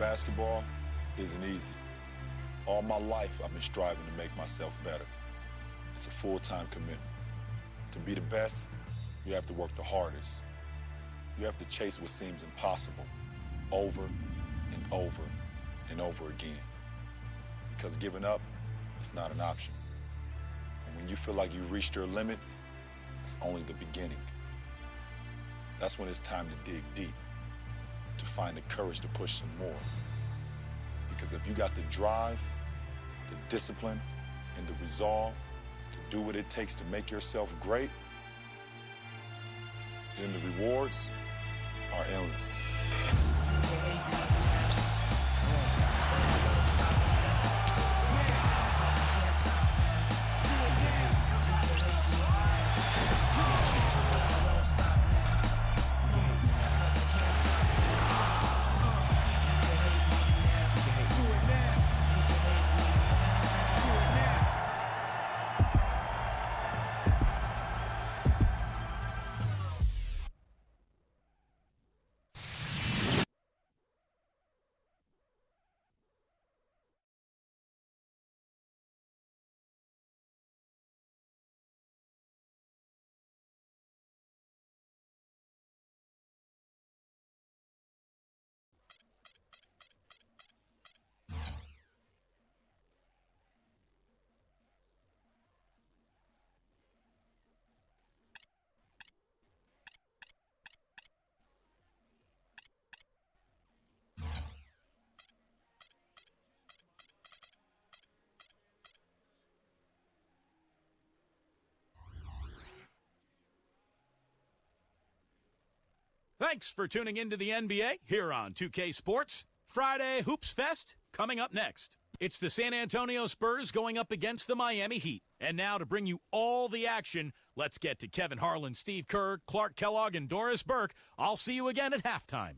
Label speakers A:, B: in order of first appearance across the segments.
A: basketball isn't easy. All my life, I've been striving to make myself better. It's a full-time commitment. To be the best, you have to work the hardest. You have to chase what seems impossible over and over and over again. Because giving up is not an option. And when you feel like you've reached your limit, it's only the beginning. That's when it's time to dig deep, to find the courage to push some more. Because if you got the drive, the discipline, and the resolve to do what it takes to make yourself great, then the rewards are endless.
B: Thanks for tuning into the NBA here on 2K Sports. Friday Hoops Fest coming up next. It's the San Antonio Spurs going up against the Miami Heat. And now to bring you all the action, let's get to Kevin Harlan, Steve Kerr, Clark Kellogg, and Doris Burke. I'll see you again at halftime.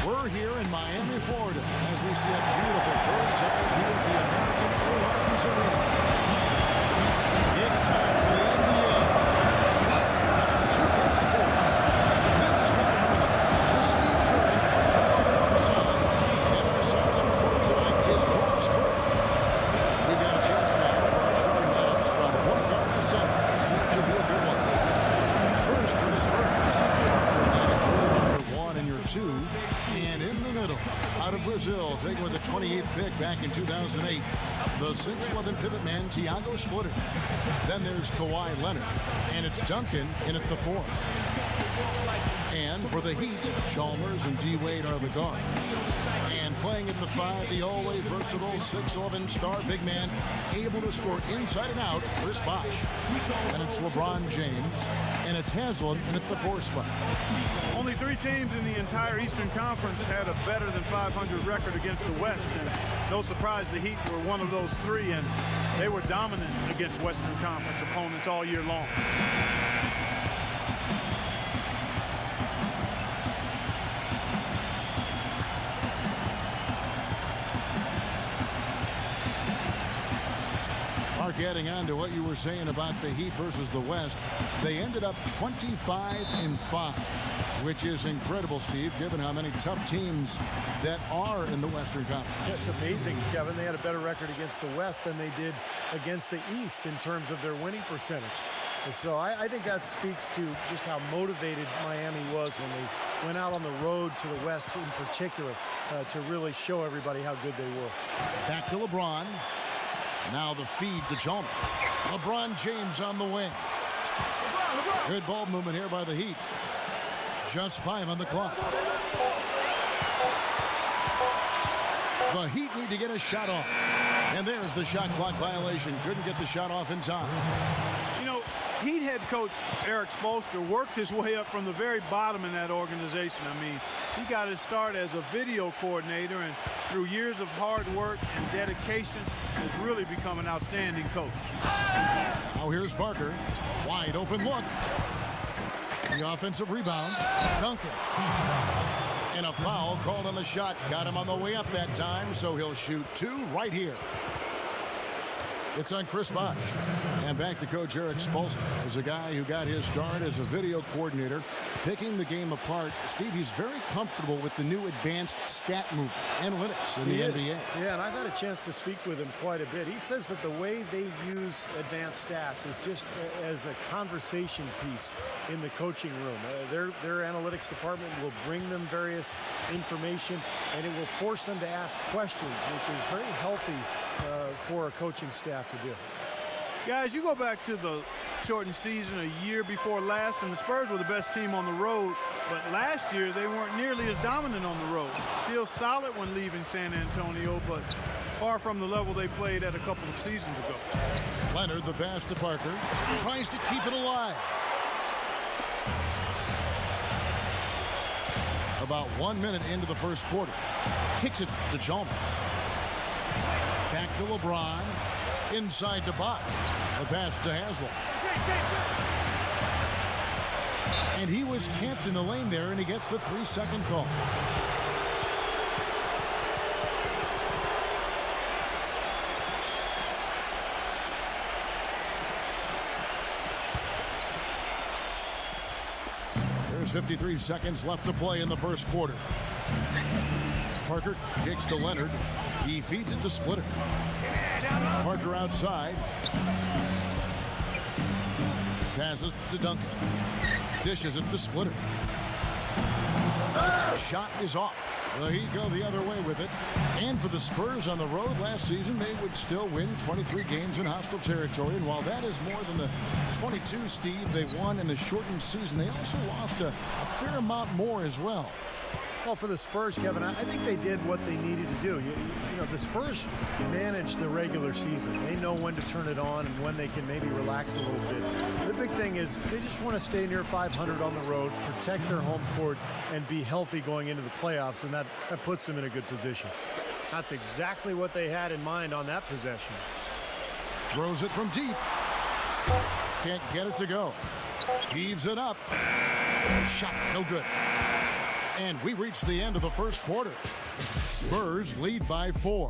C: We're here in Miami, Florida, as we see a beautiful bird's-eye view of the American Airlines Arena. It's time for the NBA. On 2K Sports. This is Kevin Harlan, with Steve Kerr and Clark Kellogg alongside. And our sideline report tonight is Doris Burke. We've got a chance now for our starting lineups from point guard to center. It should be a good one. First for the Spurs. Number 2, and in the middle, out of Brazil, taken with the 28th pick back in 2008, the 6'11" pivot man, Thiago Splitter. Then there's Kawhi Leonard, and it's Duncan in at the 4. And for the Heat, Chalmers and D-Wade are the guards. And playing at the 5, the always versatile 6'11" star big man, able to score inside and out, Chris Bosh. And it's LeBron James, and it's Haslam in at the 4 spot.
D: Only 3 teams in the entire Eastern Conference had a better than 500 record against the West, and no surprise the Heat were one of those 3, and they were dominant against Western Conference opponents all year long.
C: Getting on to what you were saying about the Heat versus the West, they ended up 25-5, which is incredible, Steve, given how many tough teams that are in the Western Conference.
E: It's amazing, Kevin. They had a better record against the West than they did against the East in terms of their winning percentage. And so I think that speaks to just how motivated Miami was when they went out on the road to the West in particular to really show everybody how good they were.
C: Back to LeBron. Now the feed to Chalmers. LeBron James on the wing. Good ball movement here by the Heat. Just 5 on the clock. The Heat need to get a shot off. And there's the shot clock violation. Couldn't get the shot off in time.
D: You know, Heat head coach Eric Spoelstra worked his way up from the very bottom in that organization. I mean, he got his start as a video coordinator, and through years of hard work and dedication, has really become an outstanding coach.
C: Now here's Parker. Wide open look. The offensive rebound. Duncan. And a foul called on the shot. Got him on the way up that time, so he'll shoot 2 right here. It's on Chris Bosh. And back to Coach Eric Spoelstra. As a guy who got his start as a video coordinator, picking the game apart, Steve, he's very comfortable with the new advanced stat movement, analytics in the NBA.
E: Yeah, and I've had a chance to speak with him quite a bit. He says that the way they use advanced stats is just as a conversation piece in the coaching room. Their analytics department will bring them various information, and it will force them to ask questions, which is very healthy for a coaching staff to do.
D: Guys, you go back to the shortened season a year before last, and the Spurs were the best team on the road, but last year they weren't nearly as dominant on the road. Still solid when leaving San Antonio, but far from the level they played at a couple of seasons ago.
C: Leonard, the pass to Parker, tries to keep it alive. About 1 minute into the first quarter. Kicks it to Chalmers. Back to LeBron. Inside to Bosh. The pass to Haslem. And he was camped in the lane there, and he gets the 3-second call. There's 53 seconds left to play in the first quarter. Parker kicks to Leonard. He feeds it to Splitter. Parker outside. Passes to Duncan. Dishes it to Splitter. Shot is off. The Heat go the other way with it. And for the Spurs on the road last season, they would still win 23 games in hostile territory. And while that is more than the 22, Steve, they won in the shortened season, they also lost a fair amount more as well.
E: Well, for the Spurs, Kevin, I think they did what they needed to do. You know, the Spurs manage the regular season. They know when to turn it on and when they can maybe relax a little bit. The big thing is they just want to stay near 500 on the road, protect their home court, and be healthy going into the playoffs, and that puts them in a good position. That's exactly what they had in mind on that possession.
C: Throws it from deep. Can't get it to go. Heaves it up. Shot, no good. And we reached the end of the first quarter. Spurs lead by 4.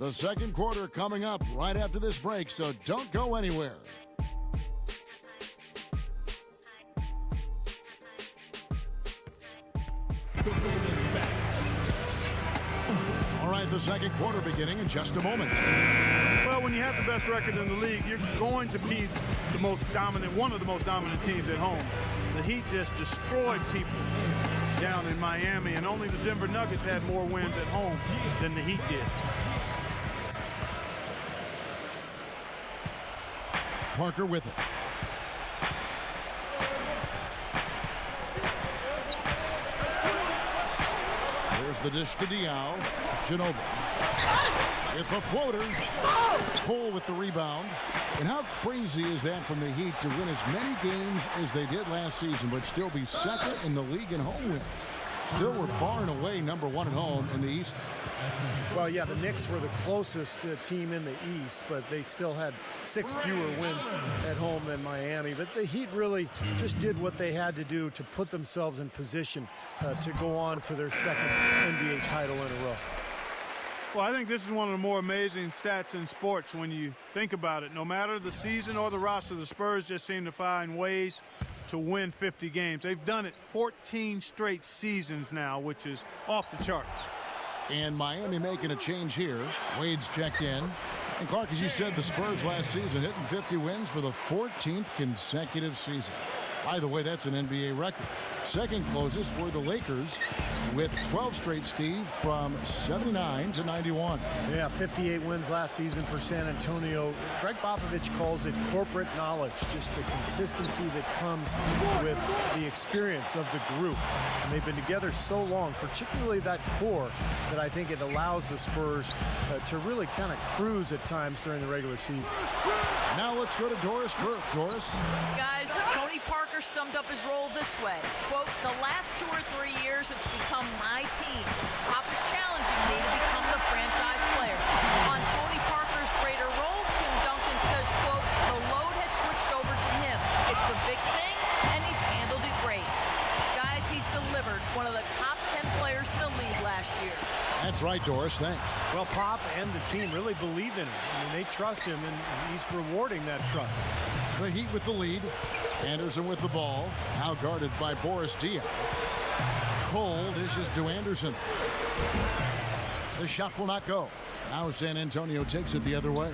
C: The second quarter coming up right after this break, so don't go anywhere. All right, the second quarter beginning in just a moment.
D: Well, when you have the best record in the league, you're going to be the most dominant, one of the most dominant teams at home. The Heat just destroyed people down in Miami, and only the Denver Nuggets had more wins at home than the Heat did.
C: Parker with it. There's the dish to Diaw. Ginobili. With the floater. Cole with the rebound. And how crazy is that from the Heat to win as many games as they did last season, but still be second in the league in home wins? Still were far and away #1 at home in the East.
E: Well, yeah, the Knicks were the closest team in the East, but they still had 6 fewer wins at home than Miami. But the Heat really just did what they had to do to put themselves in position to go on to their second NBA title in a row.
D: Well, I think this is one of the more amazing stats in sports when you think about it. No matter the season or the roster, the Spurs just seem to find ways to win 50 games. They've done it 14 straight seasons now, which is off the charts.
C: And Miami making a change here. Wade's checked in. And Clark, as you said, the Spurs last season hitting 50 wins for the 14th consecutive season. By the way, that's an NBA record. Second closest were the Lakers with 12 straight, Steve, from 79 to 91.
E: Yeah, 58 wins last season for San Antonio. Greg Popovich calls it corporate knowledge, just the consistency that comes with the experience of the group. And they've been together so long, particularly that core, that I think it allows the Spurs to really kind of cruise at times during the regular season.
C: Now let's go to Doris Burke. Doris?
F: Guys, Tony Parker summed up his role this way. Quote, the last 2 or 3 years, it's become my team. Pop is challenging me to become the franchise player. On Tony Parker's greater role, Tim Duncan says, quote, the load has switched over to him. It's a big thing, and he's handled it great. Guys, he's delivered, one of the top 10 players in the league last year.
C: That's right, Doris. Thanks.
E: Well, Pop and the team really believe in him. I mean, they trust him, and he's rewarding that trust.
C: The Heat with the lead. Anderson with the ball. Now guarded by Boris Diaw. Cole dishes to Anderson. The shot will not go. Now San Antonio takes it the other way.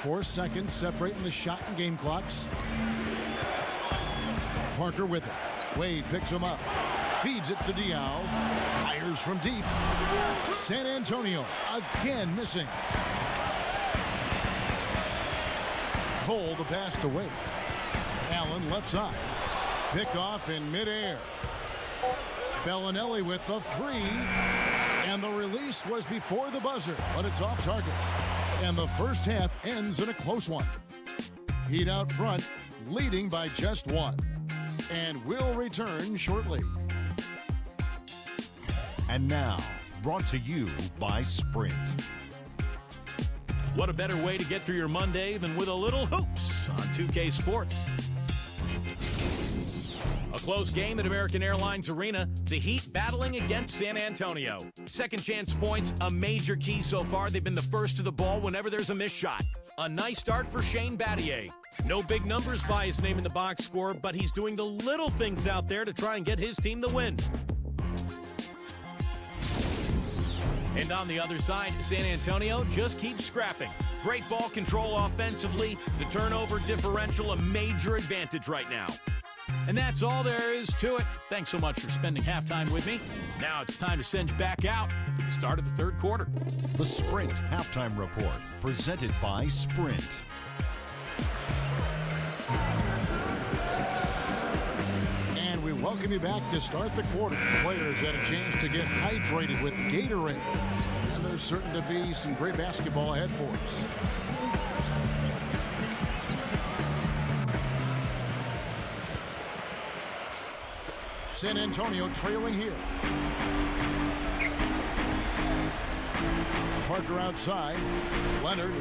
C: 4 seconds separating the shot and game clocks. Parker with it. Wade picks him up. Feeds it to Diaw. Fires from deep. San Antonio again missing. Cole the pass to Wade. Allen left side. Pick off in midair. Bellinelli with the 3. And the release was before the buzzer, but it's off target. And the first half ends in a close one. Heat out front, leading by just 1. And will return shortly.
G: And now, brought to you by Sprint.
B: What a better way to get through your Monday than with a little hoops on 2K Sports. A close game at American Airlines Arena, the Heat battling against San Antonio. Second chance points, a major key so far. They've been the first to the ball whenever there's a missed shot. A nice start for Shane Battier. No big numbers by his name in the box score, but he's doing the little things out there to try and get his team the win. And on the other side, San Antonio just keeps scrapping. Great ball control offensively. The turnover differential, a major advantage right now. And that's all there is to it. Thanks so much for spending halftime with me. Now it's time to send you back out for the start of the third quarter.
G: The Sprint Halftime Report, presented by Sprint.
C: And we welcome you back to start the quarter. Players had a chance to get hydrated with Gatorade. And there's certain to be some great basketball ahead for us. San Antonio trailing here. Parker outside. Leonard.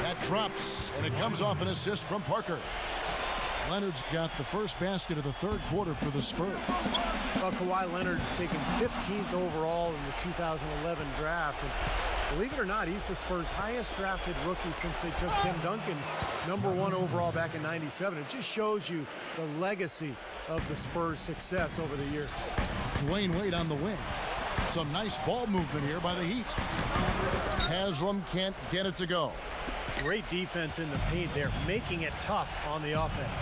C: That drops, and it comes off an assist from Parker. Leonard's got the first basket of the third quarter for the Spurs.
E: Well, Kawhi Leonard taken 15th overall in the 2011 draft. And believe it or not, he's the Spurs' highest drafted rookie since they took Tim Duncan, #1 overall back in '97. It just shows you the legacy of the Spurs' success over the years.
C: Dwayne Wade on the wing. Some nice ball movement here by the Heat. Haslam can't get it to go.
E: Great defense in the paint there, making it tough on the offense.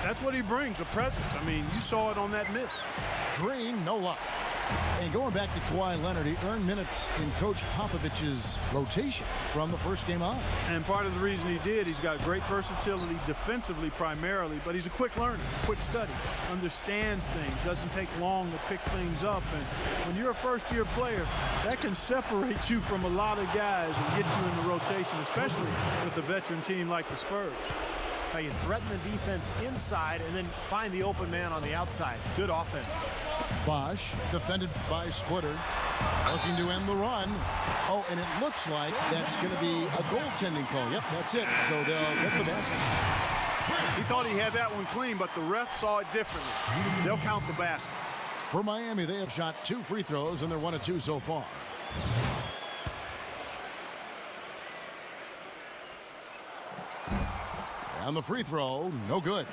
D: That's what he brings, a presence. I mean, you saw it on that miss.
C: Green, no luck. And going back to Kawhi Leonard, he earned minutes in Coach Popovich's rotation from the first game on.
D: And part of the reason he did, he's got great versatility defensively primarily, but he's a quick learner, quick study, understands things, doesn't take long to pick things up. And when you're a first-year player, that can separate you from a lot of guys and get you in the rotation, especially with a veteran team like the Spurs.
E: How you threaten the defense inside and then find the open man on the outside. Good offense.
C: Bosch defended by Splitter, looking to end the run. Oh, and it looks like that's going to be a goaltending call. Yep, that's it. So they'll get the basket.
D: He thought he had that one clean, but the ref saw it differently. They'll count the basket.
C: For Miami, they have shot 2 free throws, and they're 1 of 2 so far. And the free throw, no good.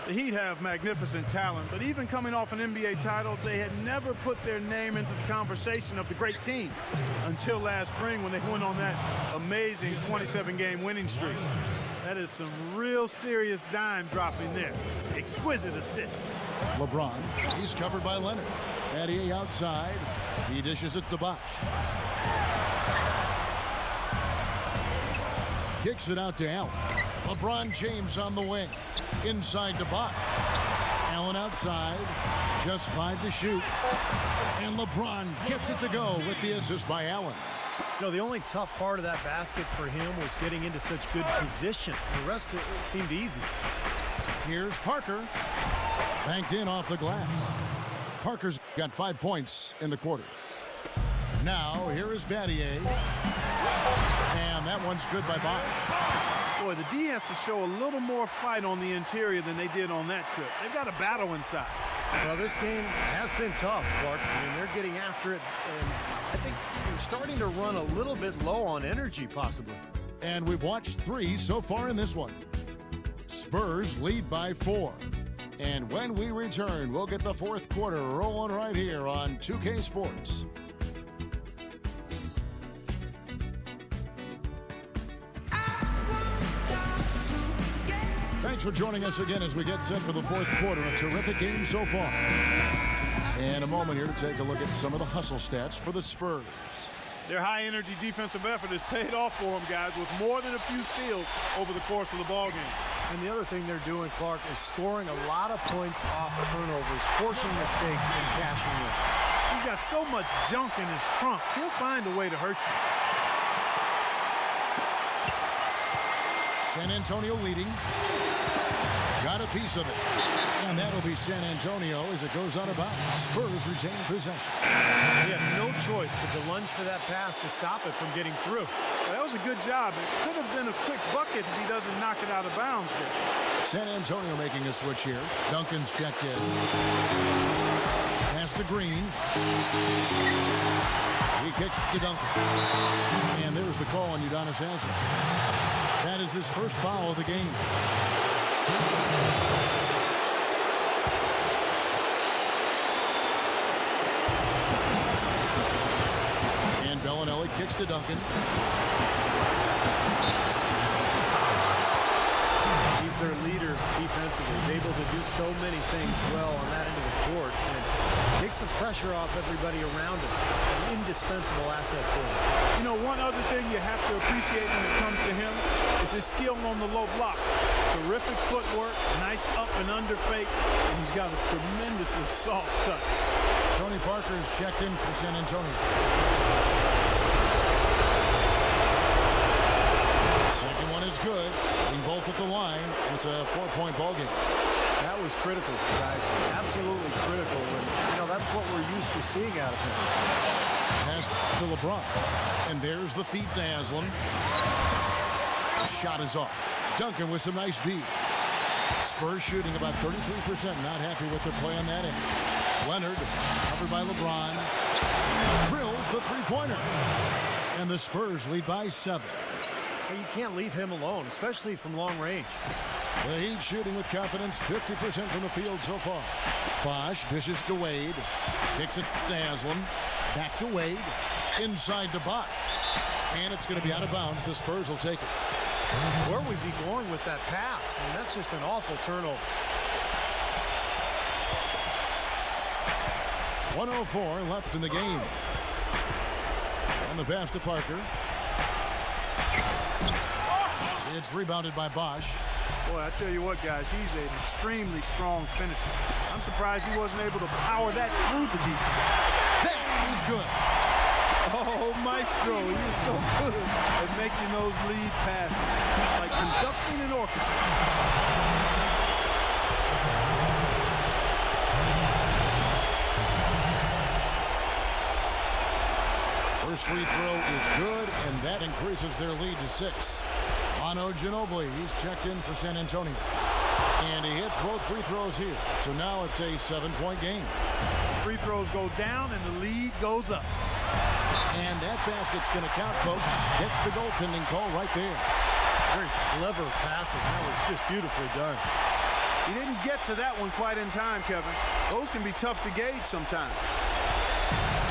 D: The Heat have magnificent talent, but even coming off an NBA title, they had never put their name into the conversation of the great team until last spring when they went on that amazing 27-game winning streak. That is some real serious dime dropping there. Exquisite assist.
C: LeBron, he's covered by Leonard. Battier outside. He dishes it to Bosch. Kicks it out to Allen. LeBron James on the wing. Inside to Bosch. Allen outside. Just 5 to shoot. And LeBron gets it to go with the assist by Allen.
E: You know, the only tough part of that basket for him was getting into such good position. The rest of it seemed easy.
C: Here's Parker. Banked in off the glass. Parker's got 5 points in the quarter. Now, here is Battier. And that one's good by Bosch.
D: Boy, the D has to show a little more fight on the interior than they did on that trip. They've got a battle inside.
E: Well, this game has been tough, Clark. I mean, they're getting after it, and I think they're starting to run a little bit low on energy, possibly.
C: And we've watched 3 so far in this one. Spurs lead by 4. And when we return, we'll get the 4th quarter rolling right here on 2K Sports. Thanks for joining us again as we get set for the 4th quarter. A terrific game so far. And a moment here to take a look at some of the hustle stats for the Spurs.
D: Their high-energy defensive effort has paid off for them, guys, with more than a few steals over the course of the ballgame.
E: And the other thing they're doing, Clark, is scoring a lot of points off turnovers, forcing mistakes and cashing in.
D: He's got so much junk in his trunk, he'll find a way to hurt you.
C: San Antonio leading. Got a piece of it. And that'll be San Antonio as it goes out of bounds. Spurs retain possession.
E: He had no choice but to lunge for that pass to stop it from getting through.
D: Well, that was a good job. It could have been a quick bucket if he doesn't knock it out of bounds there.
C: San Antonio making a switch here. Duncan's checked in. Pass to Green. He kicks to Duncan. And there's the call on Udonis Haslem. That is his first foul of the game. And Bellinelli kicks to Duncan.
E: He's their leader defensively. He's able to do so many things well on that end of the court. And takes the pressure off everybody around him. An indispensable asset for him.
D: You know, one other thing you have to appreciate when it comes to him is his skill on the low block. Terrific footwork, nice up and under fakes, and he's got a tremendously soft touch.
C: Tony Parker is checked in for San Antonio. Second one is good. Being both at the line. It's a 4-point ball game.
E: That was critical, guys. Absolutely critical. And, you know, that's what we're used to seeing out of him.
C: Pass to LeBron. And there's the feed to Haslem. Shot is off. Duncan with some nice D. Spurs shooting about 33%. Not happy with their play on that end. Leonard covered by LeBron. Drills the three-pointer. And the Spurs lead by 7.
E: Well, you can't leave him alone, especially from long range.
C: The Heat shooting with confidence, 50% from the field so far. Bosch dishes to Wade. Kicks it to Haslem. Back to Wade. Inside to Bosch. And it's going to be out of bounds. The Spurs will take it.
E: Where was he going with that pass? I mean, that's just an awful turnover.
C: 1:04 left in the game. On the pass to Parker. It's rebounded by Bosch.
D: Boy, I tell you what, guys, he's an extremely strong finisher. I'm surprised he wasn't able to power that through the defense.
C: That is good.
D: Oh, Maestro, he is so good at making those lead passes, like conducting an orchestra.
C: First free throw is good, and that increases their lead to 6. Manu Ginobili, he's checked in for San Antonio. And he hits both free throws here. So now it's a 7-point game.
D: Free throws go down, and the lead goes up.
C: And that basket's going to count, folks. Gets the goaltending call right there.
E: Very clever passing. That was just beautifully done.
D: He didn't get to that one quite in time, Kevin. Those can be tough to gauge sometimes.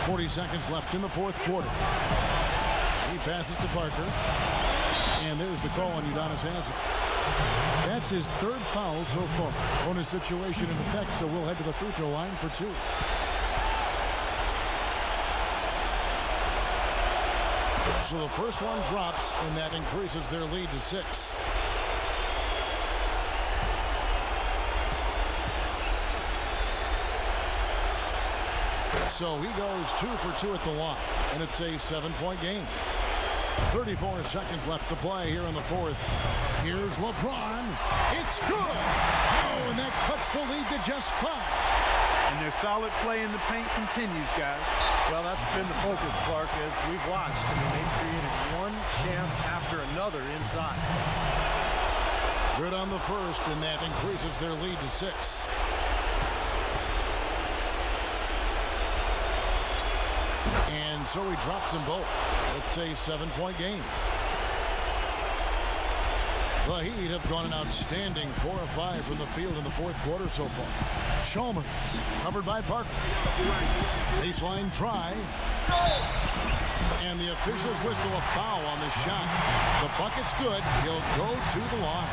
C: 40 seconds left in the 4th quarter. He passes to Parker. And there's the call on Udonis Haslem. That's his third foul so far. Bonus situation in effect, so we'll head to the free throw line for 2. So the first one drops, and that increases their lead to 6. So he goes 2 for 2 at the line, and it's a 7-point game. 34 seconds left to play here in the fourth. Here's LeBron. It's good. Oh, and that cuts the lead to just 5.
D: And their solid play in the paint continues, guys.
E: Well, that's been the focus, Clark, as we've watched. I mean, they've created one chance after another inside.
C: Good on the first, and that increases their lead to 6. And so he drops them both. It's a 7-point game. The Heat have gone an outstanding 4 of 5 from the field in the fourth quarter so far. Chalmers covered by Parker. Baseline try. And the officials whistle a foul on the shot. The bucket's good. He'll go to the line.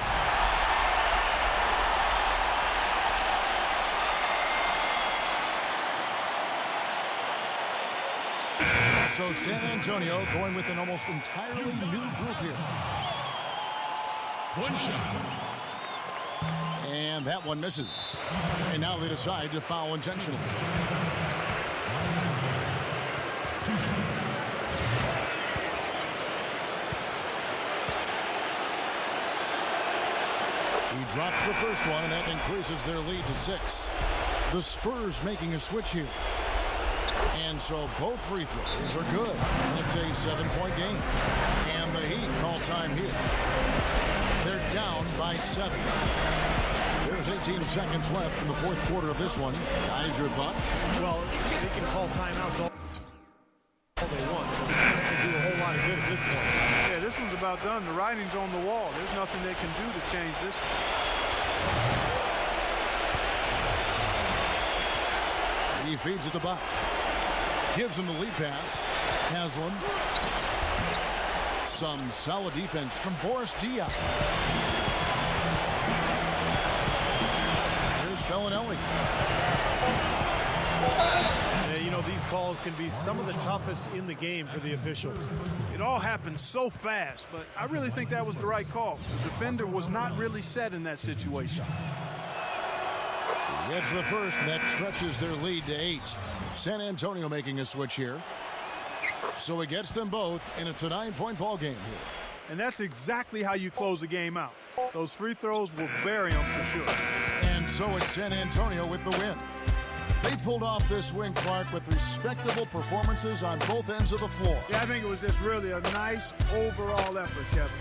C: So San Antonio going with an almost entirely new group here.
H: One shot.
C: And that one misses. And now they decide to foul intentionally.
H: 2 shots.
C: He drops the first one, and that increases their lead to 6. The Spurs making a switch here. And so both free throws are good. It's a 7-point game. And the Heat call time here. They're down by 7. There's 18 seconds left in the fourth quarter of this one. Guys, your thoughts?
E: Well, they can call timeouts all they want. They can do a whole lot of good at this point.
D: Yeah, this one's about done. The writing's on the wall. There's nothing they can do to change this one.
C: He feeds it to Buck. Gives him the lead pass. Haslam. Some solid defense from Boris Diaw. Here's Bellinelli.
E: Yeah, you know, these calls can be some of the toughest in the game for the officials.
D: It all happened so fast, but I really think that was the right call. The defender was not really set in that situation.
C: Gets the first, and that stretches their lead to 8. San Antonio making a switch here. So he gets them both, and it's a 9-point ball game here.
D: And that's exactly how you close a game out. Those free throws will bury them for sure.
C: And so it's San Antonio with the win. They pulled off this win, Clark, with respectable performances on both ends of the floor.
D: Yeah, I think it was just really a nice overall effort, Kevin.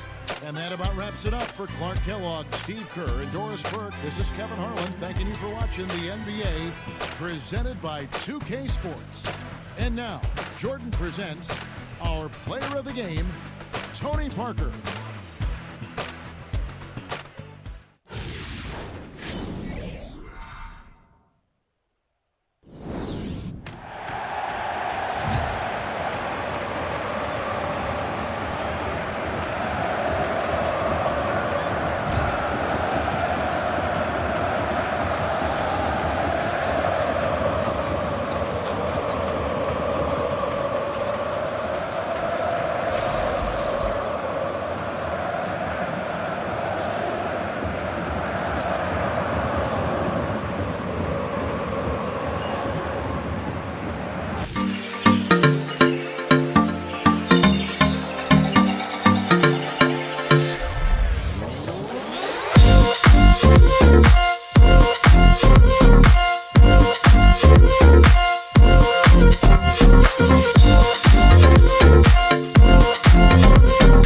C: And that about wraps it up for Clark Kellogg, Steve Kerr, and Doris Burke. This is Kevin Harlan thanking you for watching the NBA presented by 2K Sports. And now, Jordan presents our player of the game, Tony Parker.